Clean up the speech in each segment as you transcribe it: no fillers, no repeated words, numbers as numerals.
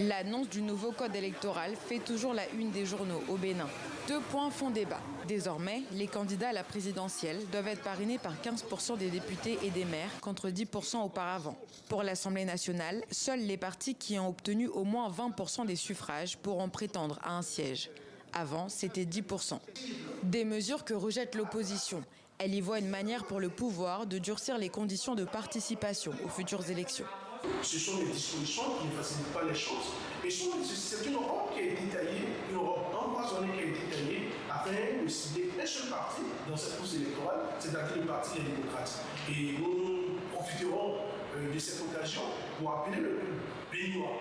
L'annonce du nouveau code électoral fait toujours la une des journaux au Bénin. 2 points font débat. Désormais, les candidats à la présidentielle doivent être parrainés par 15% des députés et des maires contre 10% auparavant. Pour l'Assemblée nationale, seuls les partis qui ont obtenu au moins 20% des suffrages pourront prétendre à un siège. Avant, c'était 10%. Des mesures que rejette l'opposition. Elle y voit une manière pour le pouvoir de durcir les conditions de participation aux futures élections. Ce sont des dispositions qui ne facilitent pas les choses. Et c'est une Europe qui est détaillée, une Europe empoisonnée qui est détaillée afin de cibler un seul parti dans cette course électorale, c'est-à-dire le Parti des démocrates. Et nous profiterons de cette occasion pour appeler le peuple béninois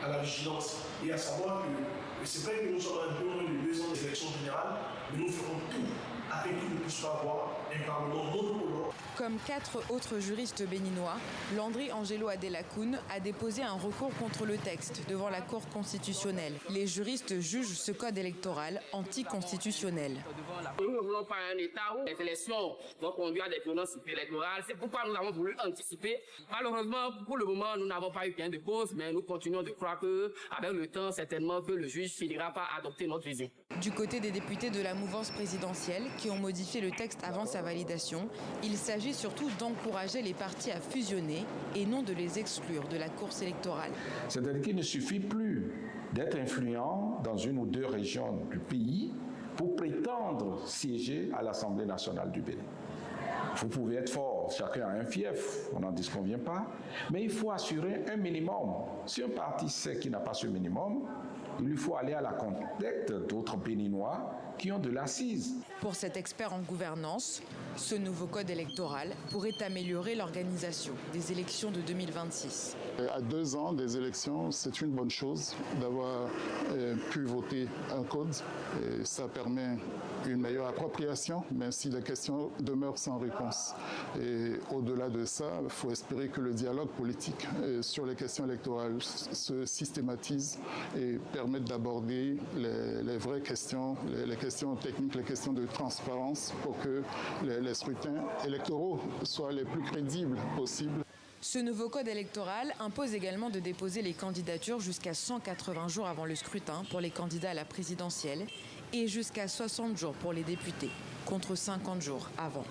à la vigilance et à savoir que c'est vrai que nous sommes à un peu moins de 2 ans d'élections générales, mais nous ferons tout afin qu'il ne puisse pas avoir un parlement monopolaire. Comme 4 autres juristes béninois, Landry Angelo Adelakoun a déposé un recours contre le texte devant la Cour constitutionnelle. Les juristes jugent ce code électoral anticonstitutionnel. Nous ne voulons pas un État où les élections vont conduire à des violences électorales. C'est pourquoi nous avons voulu anticiper. Malheureusement, pour le moment, nous n'avons pas eu gain de cause, mais nous continuons de croire qu'avec le temps, certainement que le juge finira par adopter notre vision. Du côté des députés de la mouvance présidentielle qui ont modifié le texte avant sa validation, il s'agit surtout d'encourager les partis à fusionner et non de les exclure de la course électorale. C'est-à-dire qu'il ne suffit plus d'être influent dans une ou 2 régions du pays pour prétendre siéger à l'Assemblée nationale du Bénin. Vous pouvez être fort, chacun a un fief, on n'en disconvient pas, mais il faut assurer un minimum. Si un parti sait qu'il n'a pas ce minimum, il lui faut aller à la conquête d'autres Béninois qui ont de l'assise. Pour cet expert en gouvernance, ce nouveau code électoral pourrait améliorer l'organisation des élections de 2026. À 2 ans des élections, c'est une bonne chose d'avoir pu voter un code. Et ça permet une meilleure appropriation, même si les questions demeurent sans réponse. Et au-delà de ça, il faut espérer que le dialogue politique sur les questions électorales se systématise et permette d'aborder les vraies questions, les questions techniques, les questions de transparence pour que les scrutins électoraux soient les plus crédibles possibles. Ce nouveau code électoral impose également de déposer les candidatures jusqu'à 180 jours avant le scrutin pour les candidats à la présidentielle et jusqu'à 60 jours pour les députés, contre 50 jours avant.